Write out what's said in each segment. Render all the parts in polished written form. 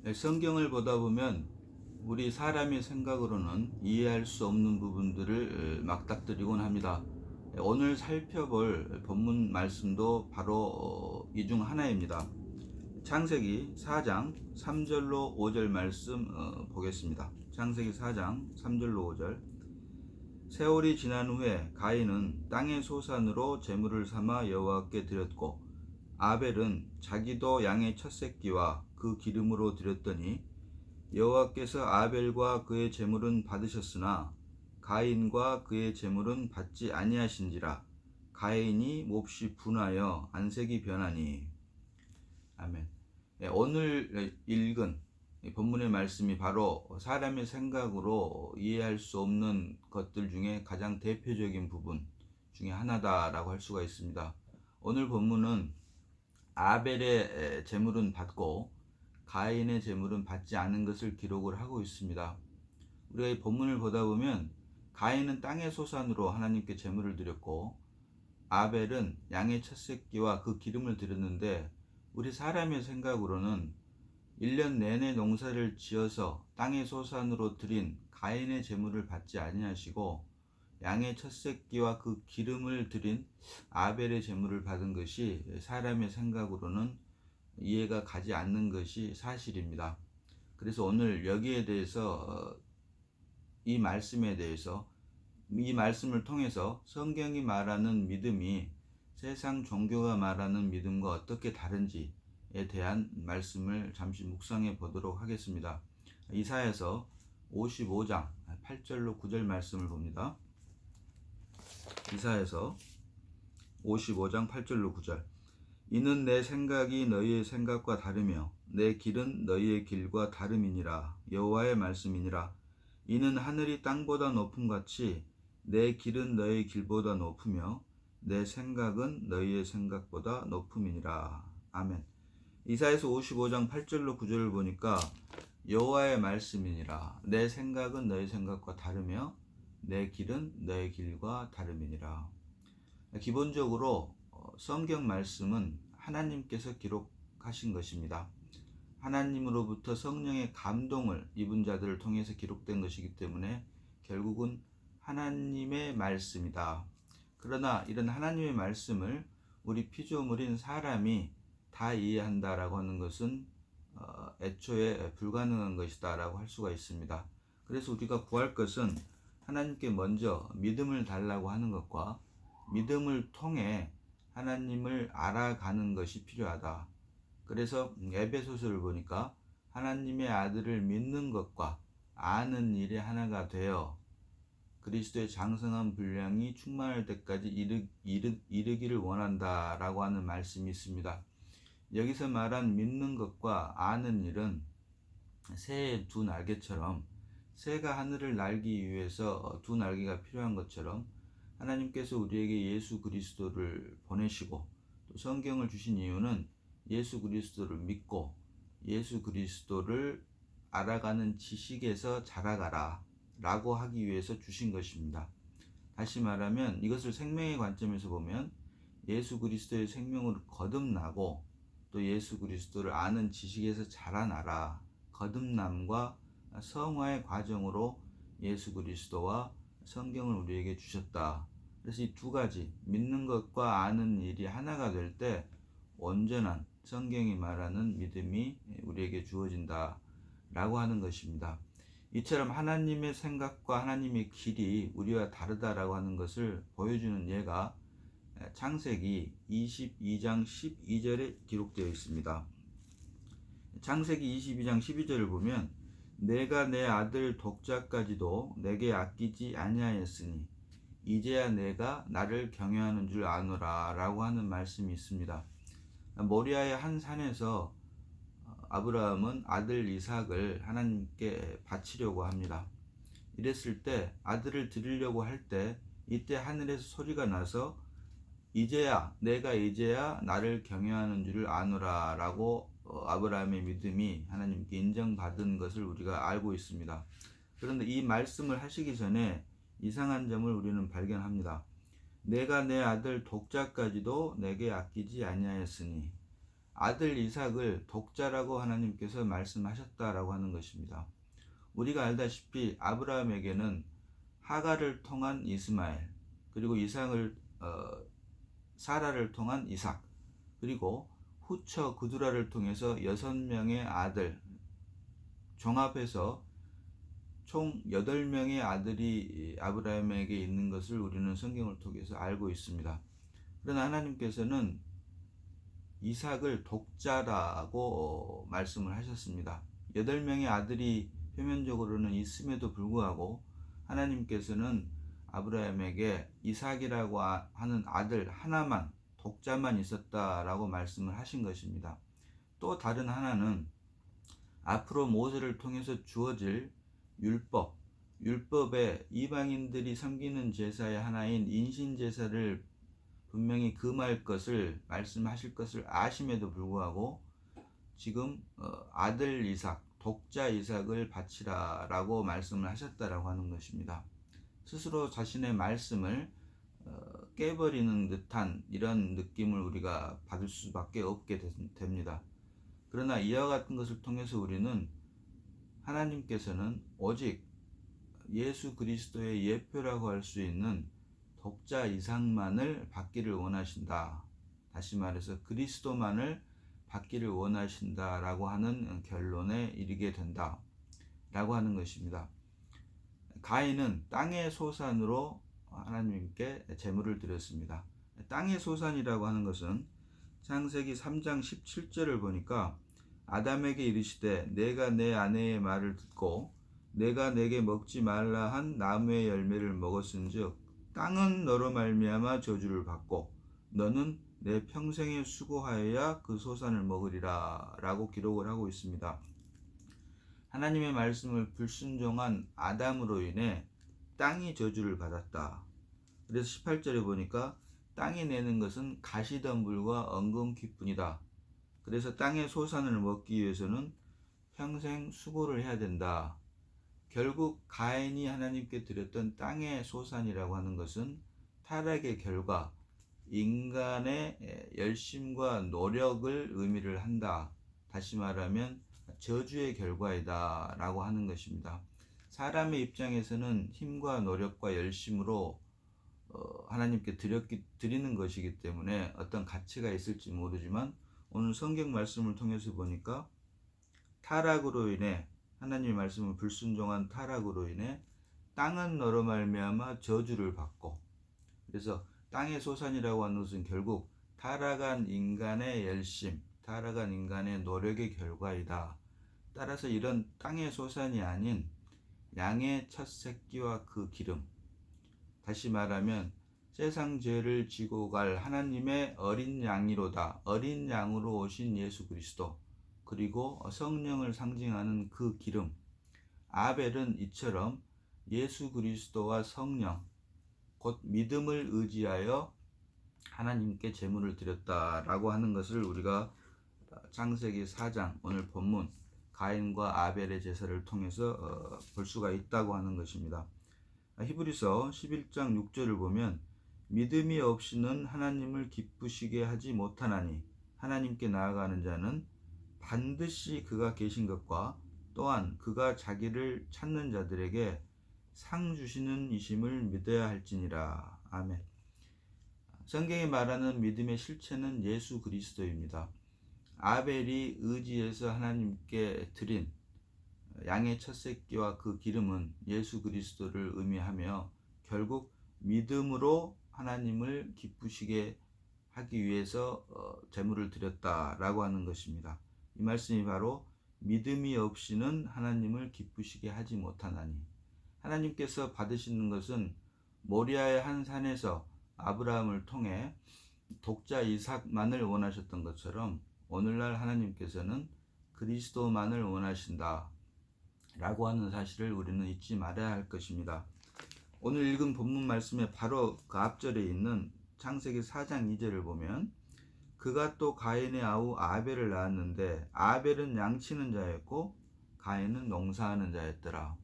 성경을 보다 보면 우리 사람의 생각으로는 이해할 수 없는 부분들을 막닥뜨리곤 합니다. 오늘 살펴볼 본문 말씀도 바로 이 중 하나입니다. 창세기 4장 3절로 5절 말씀 보겠습니다. 창세기 4장 3절로 5절. 세월이 지난 후에 가인은 땅의 소산으로 제물을 삼아 여호와께 드렸고 아벨은 자기도 양의 첫 새끼와 그 기름으로 드렸더니 여호와께서 아벨과 그의 제물은 받으셨으나 가인과 그의 제물은 받지 아니하신지라. 가인이 몹시 분하여 안색이 변하니. 아멘. 오늘 읽은 본문의 말씀이 바로 사람의 생각으로 이해할 수 없는 것들 중에 가장 대표적인 부분 중에 하나다라고 할 수가 있습니다. 오늘 본문은 아벨의 제물은 받고 가인의 제물은 받지 않은 것을 기록을 하고 있습니다. 우리가 이 본문을 보다 보면 가인은 땅의 소산으로 하나님께 제물을 드렸고 아벨은 양의 첫 새끼와 그 기름을 드렸는데, 우리 사람의 생각으로는 1년 내내 농사를 지어서 땅의 소산으로 드린 가인의 제물을 받지 아니하시고 양의 첫 새끼와 그 기름을 드린 아벨의 제물을 받은 것이 사람의 생각으로는 이해가 가지 않는 것이 사실입니다. 그래서 오늘 여기에 대해서 이 말씀에 대해서 이 말씀을 통해서 성경이 말하는 믿음이 세상 종교가 말하는 믿음과 어떻게 다른지에 대한 말씀을 잠시 묵상해 보도록 하겠습니다. 이사야서 55장 8절로 9절 말씀을 봅니다. 이사야서 55장 8절로 9절. 이는 내 생각이 너희의 생각과 다르며 내 길은 너희의 길과 다름이니라. 여호와의 말씀이니라. 이는 하늘이 땅보다 높음같이 내 길은 너희 길보다 높으며 내 생각은 너희의 생각보다 높음이니라. 아멘. 이사야서 55장 8절로 9절을 보니까 여호와의 말씀이니라. 내 생각은 너희 생각과 다르며 내 길은 너희 길과 다름이니라. 기본적으로 성경 말씀은 하나님께서 기록하신 것입니다. 하나님으로부터 성령의 감동을 입은 자들을 통해서 기록된 것이기 때문에 결국은 하나님의 말씀이다. 그러나 이런 하나님의 말씀을 우리 피조물인 사람이 다 이해한다라고 하는 것은 애초에 불가능한 것이다 라고 할 수가 있습니다. 그래서 우리가 구할 것은 하나님께 먼저 믿음을 달라고 하는 것과 믿음을 통해 하나님을 알아가는 것이 필요하다. 그래서 에베소서를 보니까 하나님의 아들을 믿는 것과 아는 일이 하나가 되어 그리스도의 장성한 분량이 충만할 때까지 이르기를 원한다라고 하는 말씀이 있습니다. 여기서 말한 믿는 것과 아는 일은 새의 두 날개처럼, 새가 하늘을 날기 위해서 두 날개가 필요한 것처럼 하나님께서 우리에게 예수 그리스도를 보내시고 또 성경을 주신 이유는 예수 그리스도를 믿고 예수 그리스도를 알아가는 지식에서 자라가라 라고 하기 위해서 주신 것입니다. 다시 말하면 이것을 생명의 관점에서 보면 예수 그리스도의 생명으로 거듭나고 또 예수 그리스도를 아는 지식에서 자라나라. 거듭남과 성화의 과정으로 예수 그리스도와 성경을 우리에게 주셨다. 그래서 이 두 가지, 믿는 것과 아는 일이 하나가 될 때 온전한 성경이 말하는 믿음이 우리에게 주어진다 라고 하는 것입니다. 이처럼 하나님의 생각과 하나님의 길이 우리와 다르다라고 하는 것을 보여주는 예가 창세기 22장 12절에 기록되어 있습니다. 창세기 22장 12절을 보면 내가 내 아들 독자까지도 내게 아끼지 아니하였으니 이제야 내가 나를 경외하는 줄 아노라 라고 하는 말씀이 있습니다. 모리아의 한 산에서 아브라함은 아들 이삭을 하나님께 바치려고 합니다. 이랬을 때 아들을 드리려고 할 때 이때 하늘에서 소리가 나서 내가 이제야 나를 경외하는 줄을 아노라 라고 아브라함의 믿음이 하나님께 인정받은 것을 우리가 알고 있습니다. 그런데 이 말씀을 하시기 전에 이상한 점을 우리는 발견합니다. 내가 내 아들 독자까지도 내게 아끼지 아니하였으니, 아들 이삭을 독자라고 하나님께서 말씀하셨다라고 하는 것입니다. 우리가 알다시피 아브라함에게는 하갈을 통한 이스마엘, 그리고 사라를 통한 이삭, 그리고 후처 그두라를 통해서 6명의 아들, 종합해서 총 8명의 아들이 아브라함에게 있는 것을 우리는 성경을 통해서 알고 있습니다. 그러나 하나님께서는 이삭을 독자라고 말씀을 하셨습니다. 8명의 아들이 표면적으로는 있음에도 불구하고 하나님께서는 아브라함에게 이삭이라고 하는 아들 하나만, 독자만 있었다라고 말씀을 하신 것입니다. 또 다른 하나는 앞으로 모세를 통해서 주어질 율법에 이방인들이 섬기는 제사의 하나인 인신제사를 분명히 금할 것을 말씀하실 것을 아심에도 불구하고 지금 아들 이삭, 독자 이삭을 바치라라고 말씀을 하셨다라고 하는 것입니다. 스스로 자신의 말씀을 깨버리는 듯한 이런 느낌을 우리가 받을 수밖에 없게 됩니다. 그러나 이와 같은 것을 통해서 우리는 하나님께서는 오직 예수 그리스도의 예표라고 할 수 있는 독자 이삭만을 받기를 원하신다. 다시 말해서 그리스도만을 받기를 원하신다라고 하는 결론에 이르게 된다 라고 하는 것입니다. 가인은 땅의 소산으로 하나님께 제물을 드렸습니다. 땅의 소산이라고 하는 것은 창세기 3장 17절을 보니까 아담에게 이르시되 내가 내 아내의 말을 듣고 내가 내게 먹지 말라 한 나무의 열매를 먹었은즉 땅은 너로 말미암아 저주를 받고 너는 내 평생에 수고하여야 그 소산을 먹으리라 라고 기록을 하고 있습니다. 하나님의 말씀을 불순종한 아담으로 인해 땅이 저주를 받았다. 그래서 18절에 보니까 땅이 내는 것은 가시덤불과 엉겅퀴뿐이다. 그래서 땅의 소산을 먹기 위해서는 평생 수고를 해야 된다. 결국 가인이 하나님께 드렸던 땅의 소산이라고 하는 것은 타락의 결과, 인간의 열심과 노력을 의미를 한다. 다시 말하면 저주의 결과이다 라고 하는 것입니다. 사람의 입장에서는 힘과 노력과 열심으로 하나님께 드리는 것이기 때문에 어떤 가치가 있을지 모르지만 오늘 성경 말씀을 통해서 보니까 타락으로 인해 하나님의 말씀을 불순종한 타락으로 인해 땅은 너로 말미암아 저주를 받고, 그래서 땅의 소산이라고 하는 것은 결국 타락한 인간의 열심, 타락한 인간의 노력의 결과이다. 따라서 이런 땅의 소산이 아닌 양의 첫 새끼와 그 기름, 다시 말하면 세상 죄를 지고 갈 하나님의 어린 양이로다. 어린 양으로 오신 예수 그리스도, 그리고 성령을 상징하는 그 기름. 아벨은 이처럼 예수 그리스도와 성령, 곧 믿음을 의지하여 하나님께 제물을 드렸다라고 하는 것을 우리가 창세기 4장 오늘 본문 가인과 아벨의 제사를 통해서 볼 수가 있다고 하는 것입니다. 히브리서 11장 6절을 보면 믿음이 없이는 하나님을 기쁘시게 하지 못하나니 하나님께 나아가는 자는 반드시 그가 계신 것과 또한 그가 자기를 찾는 자들에게 상 주시는 이심을 믿어야 할지니라. 아멘. 성경이 말하는 믿음의 실체는 예수 그리스도입니다. 아벨이 의지해서 하나님께 드린 양의 첫 새끼와 그 기름은 예수 그리스도를 의미하며 결국 믿음으로 하나님을 기쁘시게 하기 위해서 제물을 드렸다라고 하는 것입니다. 이 말씀이 바로 믿음이 없이는 하나님을 기쁘시게 하지 못하나니, 하나님께서 받으시는 것은 모리아의 한 산에서 아브라함을 통해 독자 이삭만을 원하셨던 것처럼 오늘날 하나님께서는 그리스도만을 원하신다 라고 하는 사실을 우리는 잊지 말아야 할 것입니다. 오늘 읽은 본문 말씀에 바로 그 앞절에 있는 창세기 4장 2절을 보면 그가 또 가인의 아우 아벨을 낳았는데 아벨은 양치는 자였고 가인은 농사하는 자였더라.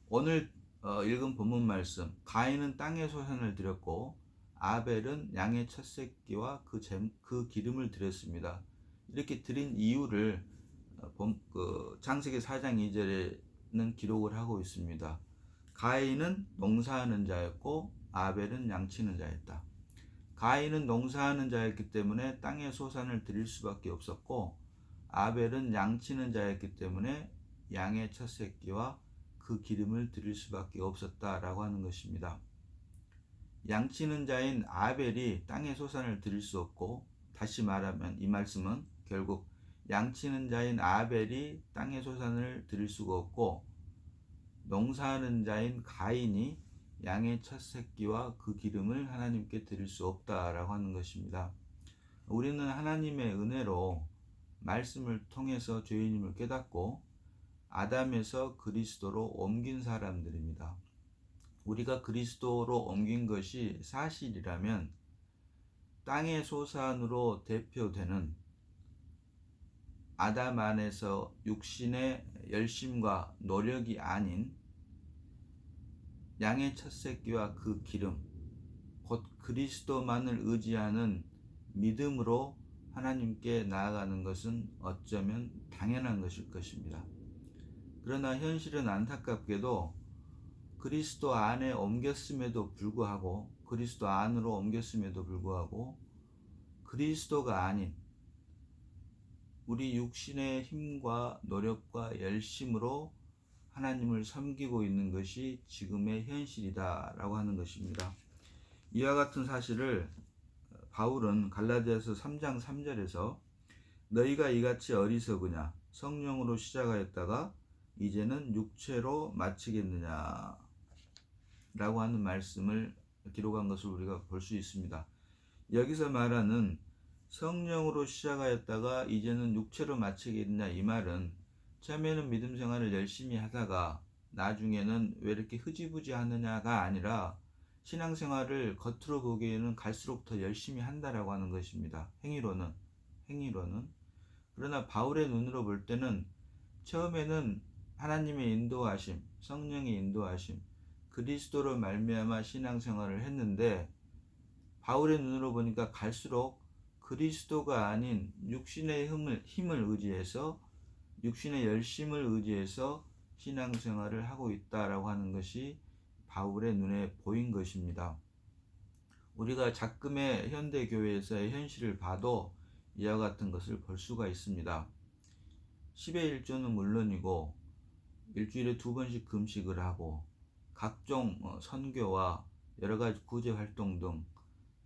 오늘 읽은 본문 말씀, 가인은 땅의 소산을 드렸고 아벨은 양의 첫 새끼와 그 기름을 드렸습니다. 이렇게 드린 이유를 창세기 4장 2절에는 기록을 하고 있습니다. 가인은 농사하는 자였고 아벨은 양치는 자였다. 가인은 농사하는 자였기 때문에 땅의 소산을 드릴 수밖에 없었고, 아벨은 양치는 자였기 때문에 양의 첫 새끼와 그 기름을 드릴 수밖에 없었다라고 하는 것입니다. 양치는 자인 아벨이 땅의 소산을 드릴 수 없고, 다시 말하면 이 말씀은 결국 양치는 자인 아벨이 땅의 소산을 드릴 수가 없고, 농사하는 자인 가인이 양의 첫 새끼와 그 기름을 하나님께 드릴 수 없다라고 하는 것입니다. 우리는 하나님의 은혜로 말씀을 통해서 죄인임을 깨닫고 아담에서 그리스도로 옮긴 사람들입니다. 우리가 그리스도로 옮긴 것이 사실이라면 땅의 소산으로 대표되는 아담 안에서 육신의 열심과 노력이 아닌 양의 첫 새끼와 그 기름, 곧 그리스도만을 의지하는 믿음으로 하나님께 나아가는 것은 어쩌면 당연한 것일 것입니다. 그러나 현실은 안타깝게도 그리스도 안에 옮겼음에도 불구하고, 그리스도 안으로 옮겼음에도 불구하고 그리스도가 아닌 우리 육신의 힘과 노력과 열심으로 하나님을 섬기고 있는 것이 지금의 현실이다라고 하는 것입니다. 이와 같은 사실을 바울은 갈라디아서 3장 3절에서 너희가 이같이 어리석으냐, 성령으로 시작하였다가 이제는 육체로 마치겠느냐 라고 하는 말씀을 기록한 것을 우리가 볼 수 있습니다. 여기서 말하는 성령으로 시작하였다가 이제는 육체로 마치겠느냐, 이 말은 처음에는 믿음 생활을 열심히 하다가 나중에는 왜 이렇게 흐지부지 하느냐가 아니라 신앙생활을 겉으로 보기에는 갈수록 더 열심히 한다라고 하는 것입니다. 행위로는. 그러나 바울의 눈으로 볼 때는 처음에는 하나님의 인도하심, 성령의 인도하심, 그리스도로 말미암아 신앙생활을 했는데, 바울의 눈으로 보니까 갈수록 그리스도가 아닌 육신의 힘을 의지해서, 육신의 열심을 의지해서 신앙생활을 하고 있다라고 하는 것이 바울의 눈에 보인 것입니다. 우리가 작금의 현대교회에서의 현실을 봐도 이와 같은 것을 볼 수가 있습니다. 10의 1조는 물론이고 일주일에 2번씩 금식을 하고 각종 선교와 여러가지 구제활동 등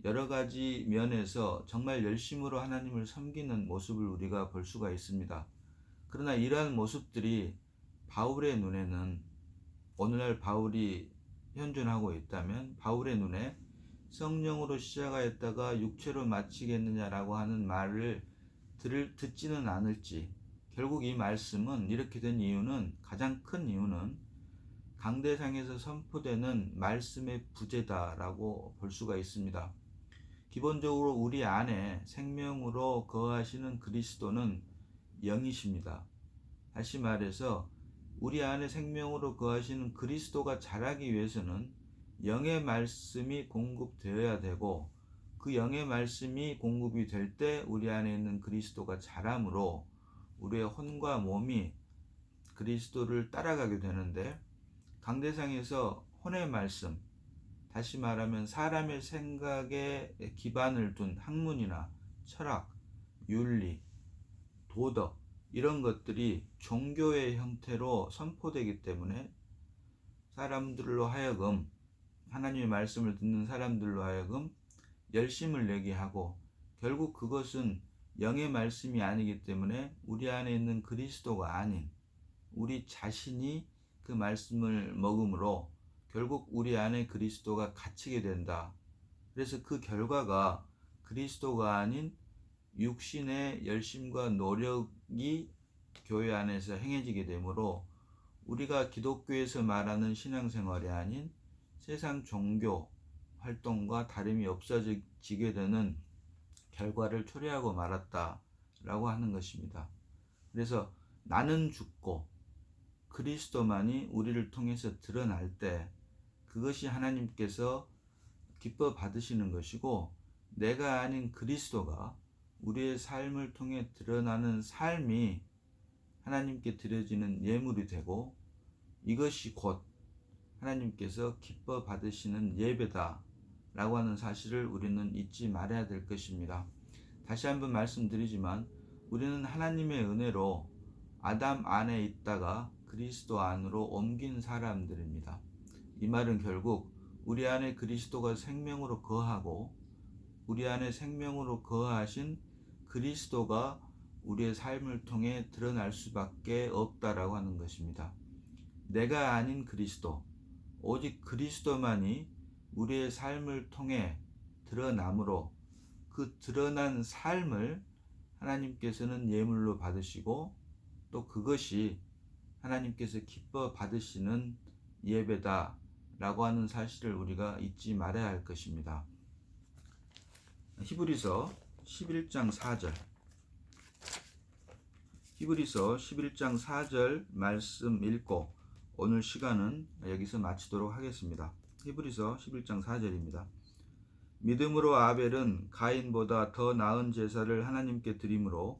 여러가지 면에서 정말 열심으로 하나님을 섬기는 모습을 우리가 볼 수가 있습니다. 그러나 이러한 모습들이 바울의 눈에는, 오늘날 바울이 현존하고 있다면 바울의 눈에 성령으로 시작하였다가 육체로 마치겠느냐라고 하는 말을 듣지는 않을지, 결국 이 말씀은 이렇게 된 이유는, 가장 큰 이유는 강대상에서 선포되는 말씀의 부재다라고 볼 수가 있습니다. 기본적으로 우리 안에 생명으로 거하시는 그리스도는 영이십니다. 다시 말해서 우리 안에 생명으로 거하시는 그리스도가 자라기 위해서는 영의 말씀이 공급되어야 되고, 그 영의 말씀이 공급이 될 때 우리 안에 있는 그리스도가 자라므로 우리의 혼과 몸이 그리스도를 따라가게 되는데, 강대상에서 혼의 말씀, 다시 말하면 사람의 생각에 기반을 둔 학문이나 철학, 윤리, 도덕, 이런 것들이 종교의 형태로 선포되기 때문에 사람들로 하여금, 하나님의 말씀을 듣는 사람들로 하여금 열심을 내게 하고, 결국 그것은 영의 말씀이 아니기 때문에 우리 안에 있는 그리스도가 아닌 우리 자신이 그 말씀을 먹음으로 결국 우리 안에 그리스도가 갇히게 된다. 그래서 그 결과가 그리스도가 아닌 육신의 열심과 노력이 교회 안에서 행해지게 되므로 우리가 기독교에서 말하는 신앙생활이 아닌 세상 종교 활동과 다름이 없어지게 되는 결과를 초래하고 말았다라고 하는 것입니다. 그래서 나는 죽고 그리스도만이 우리를 통해서 드러날 때 그것이 하나님께서 기뻐 받으시는 것이고, 내가 아닌 그리스도가 우리의 삶을 통해 드러나는 삶이 하나님께 드려지는 예물이 되고 이것이 곧 하나님께서 기뻐 받으시는 예배다 라고 하는 사실을 우리는 잊지 말아야 될 것입니다. 다시 한번 말씀드리지만 우리는 하나님의 은혜로 아담 안에 있다가 그리스도 안으로 옮긴 사람들입니다. 이 말은 결국 우리 안에 그리스도가 생명으로 거하고 우리 안에 생명으로 거하신 그리스도가 우리의 삶을 통해 드러날 수밖에 없다라고 하는 것입니다. 내가 아닌 그리스도, 오직 그리스도만이 우리의 삶을 통해 드러나므로 그 드러난 삶을 하나님께서는 예물로 받으시고 또 그것이 하나님께서 기뻐 받으시는 예배다 라고 하는 사실을 우리가 잊지 말아야 할 것입니다. 히브리서 11장 4절 히브리서 11장 4절 말씀 읽고 오늘 시간은 여기서 마치도록 하겠습니다. 히브리서 11장 4절입니다. 믿음으로 아벨은 가인보다 더 나은 제사를 하나님께 드림으로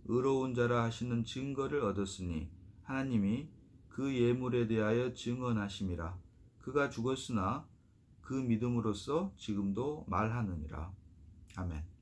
의로운 자라 하시는 증거를 얻었으니 하나님이 그 예물에 대하여 증언하심이라. 그가 죽었으나 그 믿음으로써 지금도 말하느니라. 아멘.